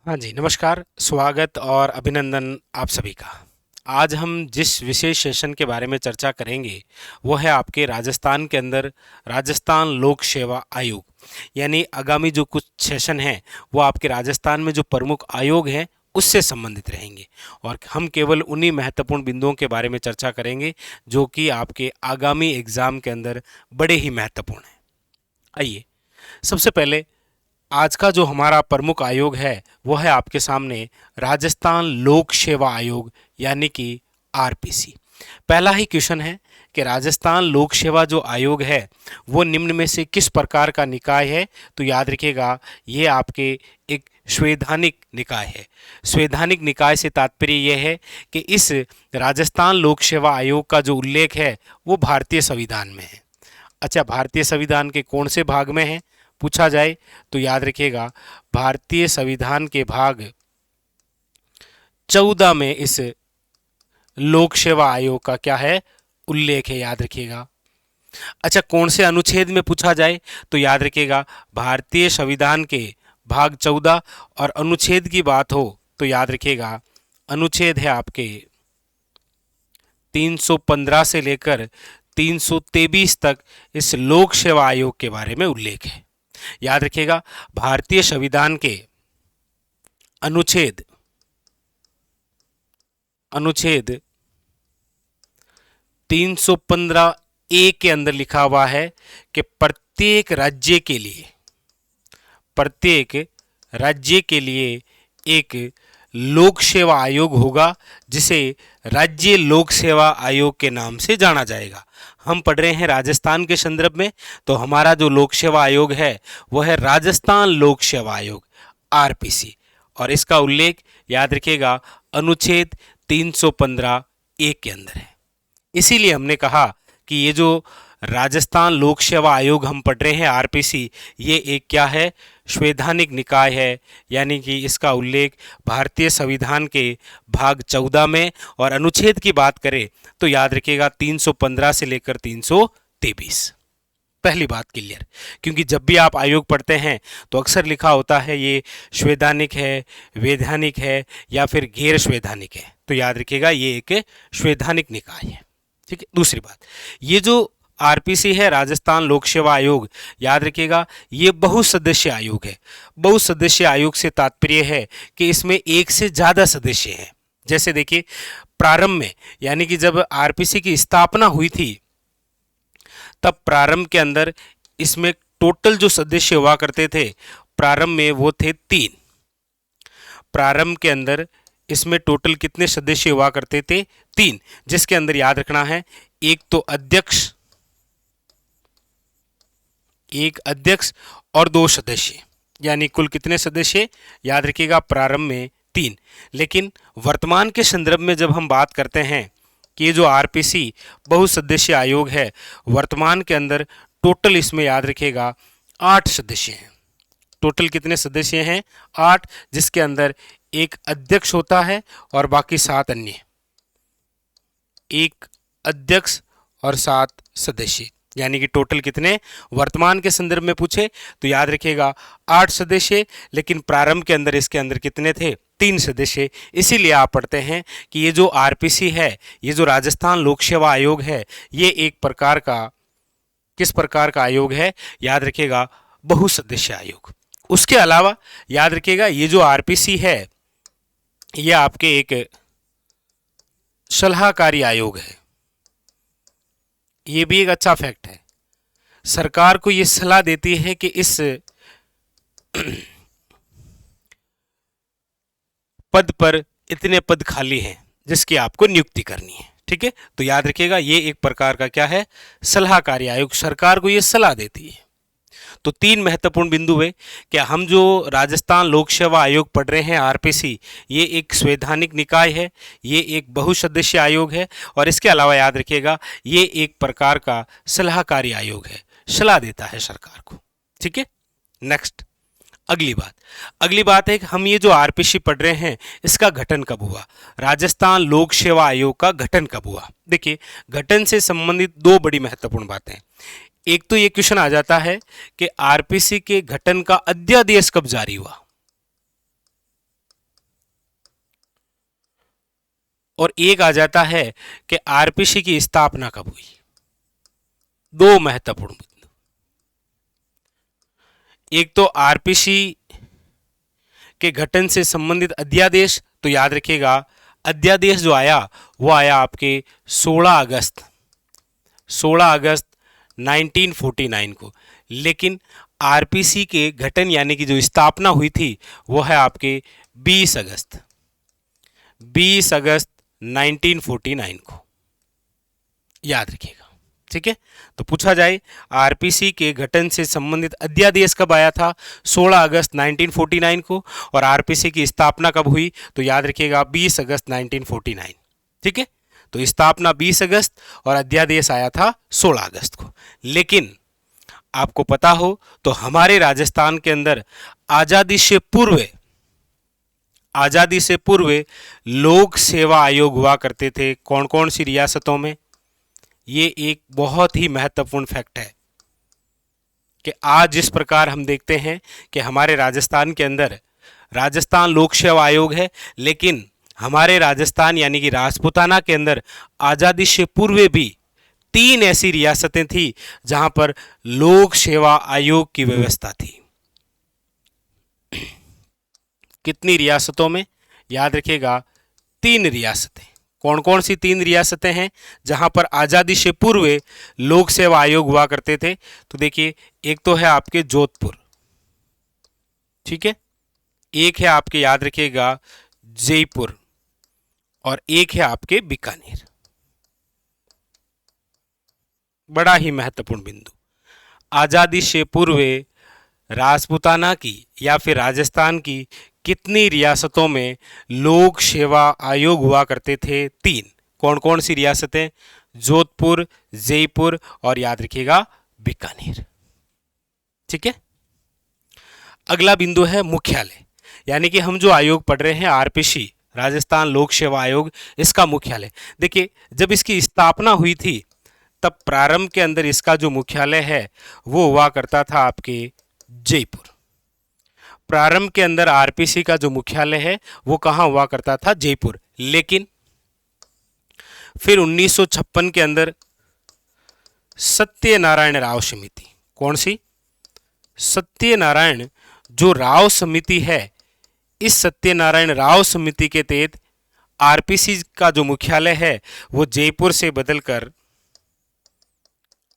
हाँ जी, नमस्कार, स्वागत और अभिनंदन आप सभी का। आज हम जिस विशेष सेशन के बारे में चर्चा करेंगे, वो है आपके राजस्थान के अंदर राजस्थान लोक सेवा आयोग। यानी आगामी जो कुछ सेशन हैं, वो आपके राजस्थान में जो प्रमुख आयोग हैं, उससे संबंधित रहेंगे। और हम केवल उन्हीं महत्वपूर्ण बिंदुओं के बारे में चर्चा करेंगे, जो कि आपके आगामी एग्ज़ाम के अंदर बड़े ही महत्वपूर्ण हैं। आइए, सबसे पहले आज का जो हमारा प्रमुख आयोग है वो है आपके सामने राजस्थान लोक सेवा आयोग यानी कि आरपीसी। पहला ही क्वेश्चन है कि राजस्थान लोक सेवा जो आयोग है वो निम्न में से किस प्रकार का निकाय है। तो याद रखिएगा, ये आपके एक संवैधानिक निकाय है। संवैधानिक निकाय से तात्पर्य यह है कि इस राजस्थान लोक सेवा आयोग का जो उल्लेख है वो भारतीय संविधान में है। अच्छा, भारतीय संविधान के कौन से भाग में है पूछा जाए तो याद रखिएगा, भारतीय संविधान के भाग 14 में इस लोक सेवा आयोग का क्या है, उल्लेख है, याद रखिएगा। अच्छा, कौन से अनुच्छेद में पूछा जाए तो याद रखिएगा, भारतीय संविधान के भाग 14 और अनुच्छेद की बात हो तो याद रखिएगा, अनुच्छेद है आपके 315 से लेकर 323 तक इस लोक सेवा आयोग के बारे में उल्लेख है। याद रखिएगा, भारतीय संविधान के अनुच्छेद अनुच्छेद 315 ए के अंदर लिखा हुआ है कि प्रत्येक राज्य के लिए एक लोक सेवा आयोग होगा, जिसे राज्य लोक सेवा आयोग के नाम से जाना जाएगा। हम पढ़ रहे हैं राजस्थान के संदर्भ में, तो हमारा जो लोक सेवा आयोग है वह है राजस्थान लोक सेवा आयोग आरपीसी, और इसका उल्लेख याद रखिएगा अनुच्छेद 315 ए के अंदर है। इसीलिए हमने कहा कि ये जो राजस्थान लोक सेवा आयोग हम पढ़ रहे हैं आरपीसी, ये एक क्या है, संवैधानिक निकाय है। यानी कि इसका उल्लेख भारतीय संविधान के भाग 14 में, और अनुच्छेद की बात करें तो याद रखिएगा 315 से लेकर 323। पहली बात क्लियर, क्योंकि जब भी आप आयोग पढ़ते हैं तो अक्सर लिखा होता है ये संवैधानिक है, वैधानिक है या फिर गैर संवैधानिक है। तो याद रखिएगा, ये एक संवैधानिक निकाय है। ठीक है। दूसरी बात, ये जो आरपीसी है राजस्थान लोक सेवा आयोग, याद रखिएगा ये बहुसदस्यीय आयोग है। बहुसदस्यीय आयोग से तात्पर्य है कि इसमें एक से ज़्यादा सदस्य हैं। जैसे देखिए, प्रारंभ में यानी कि जब आरपीसी की स्थापना हुई थी, तब प्रारंभ के अंदर इसमें टोटल जो सदस्य हुआ करते थे प्रारंभ में वो थे 3। प्रारंभ के अंदर इसमें टोटल कितने सदस्य हुआ करते थे, 3, जिसके अंदर याद रखना है एक अध्यक्ष और 2 सदस्य, यानी कुल कितने सदस्य, याद रखिएगा प्रारंभ में 3। लेकिन वर्तमान के संदर्भ में जब हम बात करते हैं कि ये जो आरपीसी बहुसदस्यीय आयोग है, वर्तमान के अंदर टोटल इसमें याद रखिएगा 8 सदस्य हैं। टोटल कितने सदस्य हैं, 8, जिसके अंदर एक अध्यक्ष होता है और बाकी 7 अन्य। एक अध्यक्ष और 7 सदस्य, यानी कि टोटल कितने, वर्तमान के संदर्भ में पूछे तो याद रखिएगा 8 सदस्य, लेकिन प्रारंभ के अंदर इसके अंदर कितने थे, 3 सदस्य। इसीलिए आप पढ़ते हैं कि ये जो आरपीसी है, ये जो राजस्थान लोक सेवा आयोग है, ये एक प्रकार का, किस प्रकार का आयोग है, याद रखिएगा बहुसदस्यीय आयोग। उसके अलावा याद रखिएगा ये जो आरपीसी है, ये आपके एक सलाहकारी आयोग है। ये भी एक अच्छा फैक्ट है। सरकार को ये सलाह देती है कि इस पद पर इतने पद खाली हैं जिसकी आपको नियुक्ति करनी है। ठीक है, तो याद रखिएगा ये एक प्रकार का क्या है, सलाहकारी आयोग, सरकार को ये सलाह देती है। तो 3 महत्वपूर्ण बिंदु है कि हम जो राजस्थान लोक सेवा आयोग पढ़ रहे हैं आरपीसी, ये एक संवैधानिक निकाय है, ये एक बहुसदस्यीय आयोग है, और इसके अलावा याद रखिएगा ये एक प्रकार का सलाहकारी आयोग है, सलाह देता है सरकार को। ठीक है। नेक्स्ट, अगली बात है कि हम ये जो आरपीसी पढ़ रहे हैं इसका गठन कब हुआ, राजस्थान लोक सेवा आयोग का गठन कब हुआ। देखिए, गठन से संबंधित 2 बड़ी महत्वपूर्ण बातें। एक तो ये क्वेश्चन आ जाता है कि आरपीसी के गठन का अध्यादेश कब जारी हुआ। और एक आ जाता है कि आरपीसी की स्थापना कब हुई। दो महत्वपूर्ण बिंदु, एक तो आरपीसी के गठन से संबंधित अध्यादेश, तो याद रखिएगा अध्यादेश जो आया वो आया आपके 16 अगस्त 1949 को, लेकिन आरपीसी के गठन यानी कि जो स्थापना हुई थी वो है आपके 20 अगस्त 1949 को, याद रखिएगा। ठीक है, तो पूछा जाए आरपीसी के गठन से संबंधित अध्यादेश कब आया था, 16 अगस्त 1949 को, और आरपीसी की स्थापना कब हुई, तो याद रखिएगा 20 अगस्त 1949। ठीक है, तो स्थापना 20 अगस्त और अध्यादेश आया था 16 अगस्त को। लेकिन आपको पता हो तो हमारे राजस्थान के अंदर आजादी से पूर्व लोक सेवा आयोग हुआ करते थे। कौन कौन सी रियासतों में, ये एक बहुत ही महत्वपूर्ण फैक्ट है कि आज जिस प्रकार हम देखते हैं कि हमारे राजस्थान के अंदर राजस्थान लोक सेवा आयोग है, लेकिन हमारे राजस्थान यानी कि राजपूताना के अंदर आजादी से पूर्व भी 3 ऐसी रियासतें थी जहां पर लोक सेवा आयोग की व्यवस्था थी। कितनी रियासतों में, याद रखिएगा 3 रियासतें। कौन कौन सी 3 रियासतें हैं जहां पर आजादी से पूर्व लोक सेवा आयोग हुआ करते थे, तो देखिए एक तो है आपके जोधपुर, ठीक है, एक है आपके याद रखिएगा जयपुर, और एक है आपके बीकानेर। बड़ा ही महत्वपूर्ण बिंदु, आजादी से पूर्व राजपूताना की या फिर राजस्थान की कितनी रियासतों में लोक सेवा आयोग हुआ करते थे, 3। कौन कौन सी रियासतें, जोधपुर, जयपुर और याद रखिएगा बीकानेर। ठीक है, अगला बिंदु है मुख्यालय, यानी कि हम जो आयोग पढ़ रहे हैं आरपीसी राजस्थान लोक सेवा आयोग, इसका मुख्यालय देखिए जब इसकी स्थापना हुई थी तब प्रारंभ के अंदर इसका जो मुख्यालय है वो हुआ करता था आपके जयपुर। प्रारंभ के अंदर आरपीसी का जो मुख्यालय है वो कहां हुआ करता था, जयपुर। लेकिन फिर 1956 के अंदर सत्यनारायण राव समिति, कौन सी, सत्यनारायण जो राव समिति है, इस सत्यनारायण राव समिति के तहत आरपीसी का जो मुख्यालय है वो जयपुर से बदलकर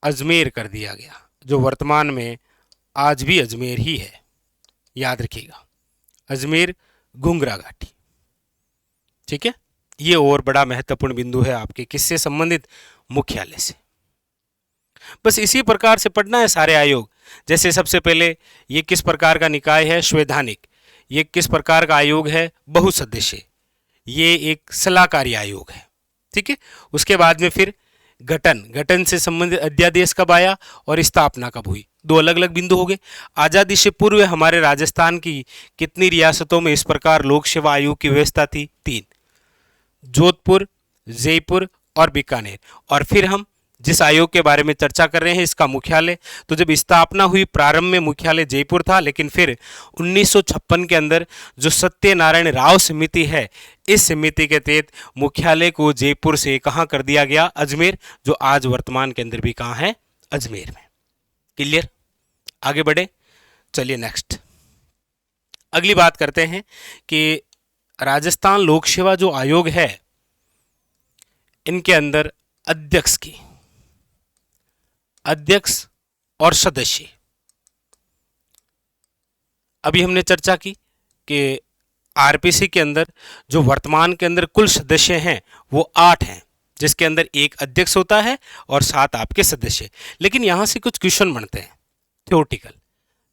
अजमेर कर दिया गया, जो वर्तमान में आज भी अजमेर ही है। याद रखिएगा अजमेर घुंगरा घाटी। ठीक है, ये और बड़ा महत्वपूर्ण बिंदु है आपके किससे संबंधित, मुख्यालय से। बस इसी प्रकार से पढ़ना है सारे आयोग। जैसे सबसे पहले ये किस प्रकार का निकाय है, संवैधानिक। ये किस प्रकार का आयोग है, बहुसदस्य। ये एक सलाहकारी आयोग है। ठीक है, उसके बाद में फिर गठन से संबंधित अध्यादेश कब आया और स्थापना कब हुई, 2 अलग अलग बिंदु हो गए। आजादी से पूर्व हमारे राजस्थान की कितनी रियासतों में इस प्रकार लोक सेवा आयोग की व्यवस्था थी, 3, जोधपुर, जयपुर और बीकानेर। और फिर हम जिस आयोग के बारे में चर्चा कर रहे हैं इसका मुख्यालय, तो जब स्थापना हुई प्रारंभ में मुख्यालय जयपुर था, लेकिन फिर 1956 के अंदर जो सत्यनारायण राव समिति है, इस समिति के तहत मुख्यालय को जयपुर से कहां कर दिया गया, अजमेर, जो आज वर्तमान के अंदर भी कहां है, अजमेर में। क्लियर, आगे बढ़े, चलिए नेक्स्ट अगली बात करते हैं कि राजस्थान लोक सेवा जो आयोग है इनके अंदर अध्यक्ष और सदस्य। अभी हमने चर्चा की कि आरपीसी के अंदर जो वर्तमान के अंदर कुल सदस्य हैं वो 8 हैं, जिसके अंदर एक अध्यक्ष होता है और 7 आपके सदस्य। लेकिन यहां से कुछ क्वेश्चन बनते हैं थ्योरेटिकल।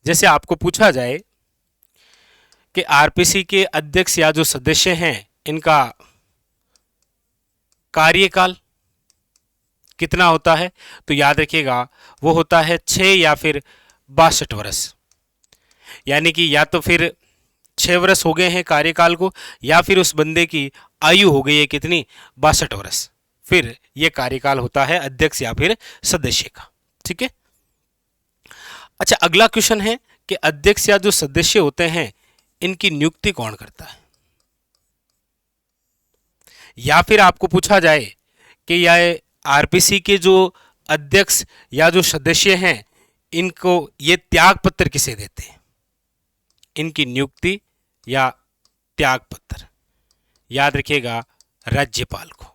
जैसे आपको पूछा जाए कि आरपीसी के अध्यक्ष या जो सदस्य हैं इनका कार्यकाल कितना होता है, तो याद रखिएगा वो होता है 6 या फिर 62 वर्ष। यानी कि या तो फिर 6 वर्ष हो गए हैं कार्यकाल को, या फिर उस बंदे की आयु हो गई है कितनी, 62 वर्ष। फिर ये कार्यकाल होता है अध्यक्ष या फिर सदस्य का। ठीक है, अच्छा अगला क्वेश्चन है कि अध्यक्ष या जो सदस्य होते हैं इनकी नियुक्ति कौन करता है। या फिर आपको पूछा जाए कि यह आरपीसी के जो अध्यक्ष या जो सदस्य हैं, इनको ये त्याग पत्र किसे देते हैं, इनकी नियुक्ति या त्याग पत्र, याद रखिएगा राज्यपाल को।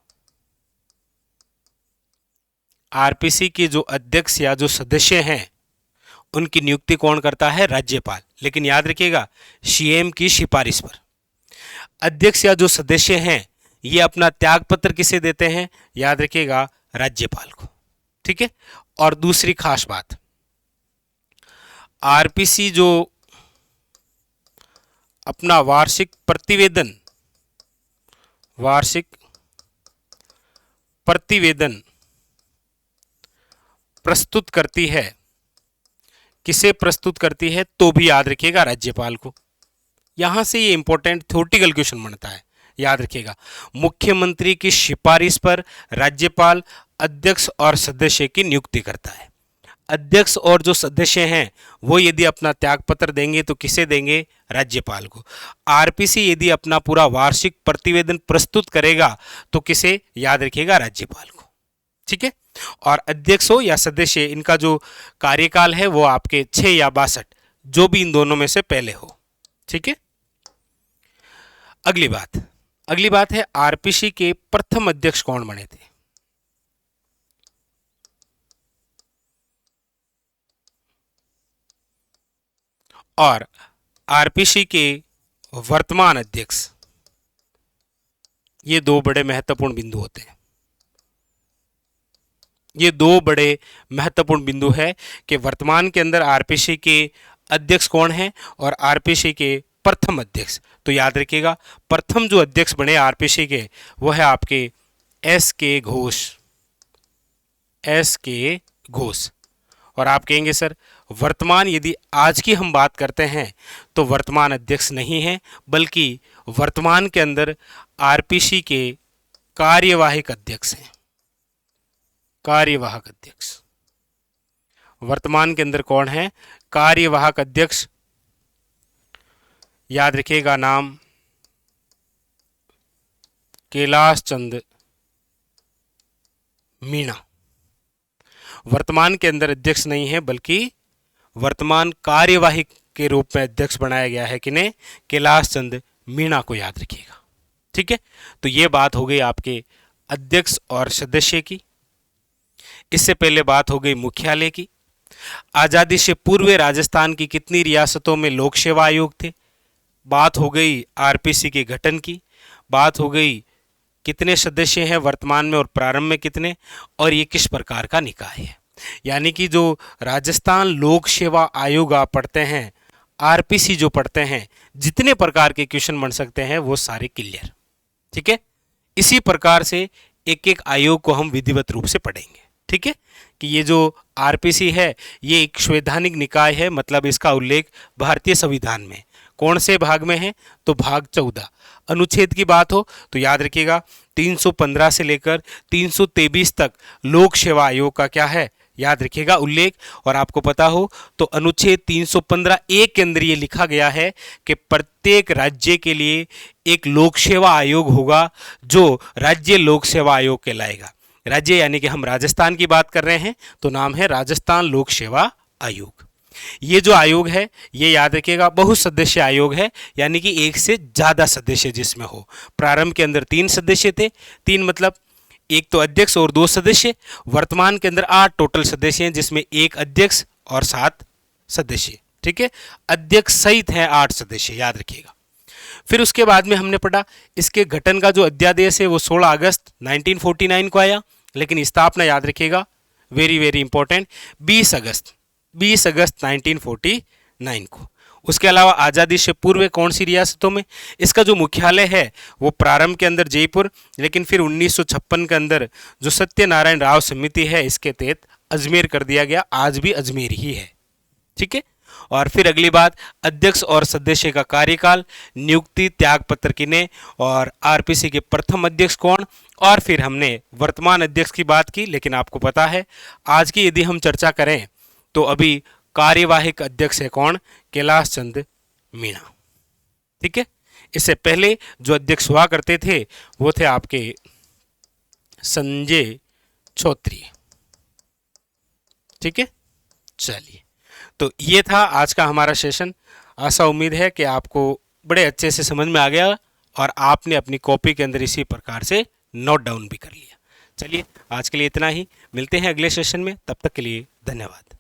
आरपीसी के जो अध्यक्ष या जो सदस्य हैं उनकी नियुक्ति कौन करता है, राज्यपाल, लेकिन याद रखिएगा सीएम की सिफारिश पर। अध्यक्ष या जो सदस्य हैं ये अपना त्याग पत्र किसे देते हैं, याद रखिएगा राज्यपाल को, ठीक है। और दूसरी खास बात, आरपीसी जो अपना वार्षिक प्रतिवेदन प्रस्तुत करती है, किसे प्रस्तुत करती है, तो भी याद रखिएगा राज्यपाल को। यहां से ये इंपॉर्टेंट थ्योरेटिकल क्वेश्चन बनता है, याद रखिएगा मुख्यमंत्री की सिफारिश पर राज्यपाल अध्यक्ष और सदस्य की नियुक्ति करता है। अध्यक्ष और जो सदस्य हैं वो यदि अपना त्यागपत्र देंगे तो किसे देंगे, राज्यपाल को। आरपीसी यदि अपना पूरा वार्षिक प्रतिवेदन प्रस्तुत करेगा तो किसे, याद रखिएगा राज्यपाल को, ठीक है। और अध्यक्ष हो या सदस्य, इनका जो कार्यकाल है वो आपके 6 या 62, जो भी इन दोनों में से पहले हो, ठीक है। अगली बात है आरपीसी के प्रथम अध्यक्ष कौन बने थे। और आरपीसी के वर्तमान अध्यक्ष, ये दो बड़े महत्वपूर्ण बिंदु होते हैं। ये दो बड़े महत्वपूर्ण बिंदु है कि वर्तमान के अंदर आरपीसी के अध्यक्ष कौन है और आरपीसी के प्रथम अध्यक्ष। तो याद रखिएगा प्रथम जो अध्यक्ष बने आरपीसी के वो है आपके एस के घोष। और आप कहेंगे सर वर्तमान, यदि आज की हम बात करते हैं तो वर्तमान अध्यक्ष नहीं है, बल्कि वर्तमान के अंदर आरपीसी के कार्यवाहक अध्यक्ष हैं। कार्यवाहक अध्यक्ष वर्तमान के अंदर कौन है, कार्यवाहक अध्यक्ष, याद रखिएगा नाम कैलाश चंद मीणा। वर्तमान के अंदर अध्यक्ष नहीं है, बल्कि वर्तमान कार्यवाही के रूप में अध्यक्ष बनाया गया है किन्हें, कैलाश चंद मीणा को, याद रखिएगा, ठीक है। तो ये बात हो गई आपके अध्यक्ष और सदस्य की। इससे पहले बात हो गई मुख्यालय की। आजादी से पूर्व राजस्थान की कितनी रियासतों में लोक सेवा आयोग थे। बात हो गई आरपीसी के गठन की। बात हो गई कितने सदस्य हैं वर्तमान में और प्रारंभ में कितने, और ये किस प्रकार का निकाय है। यानी कि जो राजस्थान लोक सेवा आयोग आप पढ़ते हैं, आरपीसी जो पढ़ते हैं, जितने प्रकार के क्वेश्चन बन सकते हैं वो सारे क्लियर, ठीक है। इसी प्रकार से एक एक आयोग को हम विधिवत रूप से पढ़ेंगे, ठीक है। कि ये जो आरपीसी है ये एक संवैधानिक निकाय है, मतलब इसका उल्लेख भारतीय संविधान में कौन से भाग में है, तो भाग 14 अनुच्छेद की बात हो तो याद रखिएगा 315 से लेकर 323 तक लोक सेवा आयोग का क्या है, याद रखिएगा उल्लेख। और आपको पता हो तो अनुच्छेद 315 एक के अंदर ये लिखा गया है कि प्रत्येक राज्य के लिए एक लोक सेवा आयोग होगा जो राज्य लोक सेवा आयोग कहलाएगा। राज्य यानी कि हम राजस्थान की बात कर रहे हैं तो नाम है राजस्थान लोक सेवा आयोग। ये जो आयोग है ये याद रखिएगा बहु सदस्य आयोग है, यानी कि एक से ज़्यादा सदस्य जिसमें हो। प्रारंभ के अंदर 3 सदस्य थे, 3 मतलब एक तो अध्यक्ष और 2 सदस्य। वर्तमान के अंदर 8 टोटल सदस्य हैं, जिसमें 1 अध्यक्ष और 7 सदस्य, ठीक है। अध्यक्ष सहित हैं 8 सदस्य, याद रखिएगा। फिर उसके बाद में हमने पढ़ा इसके गठन का जो अध्यादेश है वो 16 अगस्त 1949 को आया, लेकिन स्थापना याद रखिएगा वेरी वेरी इंपॉर्टेंट 20 अगस्त 1949 को। उसके अलावा आज़ादी से पूर्व कौन सी रियासतों में, इसका जो मुख्यालय है वो प्रारंभ के अंदर जयपुर, लेकिन फिर 1956 के अंदर जो सत्यनारायण राव समिति है इसके तहत अजमेर कर दिया गया, आज भी अजमेर ही है, ठीक है। और फिर अगली बात अध्यक्ष और सदस्य का कार्यकाल, नियुक्ति, त्यागपत्र किन्हें और आरपीसी के प्रथम अध्यक्ष कौन। और फिर हमने वर्तमान अध्यक्ष की बात की, लेकिन आपको पता है आज की यदि हम चर्चा करें तो अभी कार्यवाहक अध्यक्ष है कौन, कैलाश चंद मीणा, ठीक है। इससे पहले जो अध्यक्ष हुआ करते थे वो थे आपके संजय चौधरी। ठीक है, चलिए, तो ये था आज का हमारा सेशन। आशा उम्मीद है कि आपको बड़े अच्छे से समझ में आ गया और आपने अपनी कॉपी के अंदर इसी प्रकार से नोट डाउन भी कर लिया। चलिए, आज के लिए इतना ही, मिलते हैं अगले सेशन में, तब तक के लिए धन्यवाद।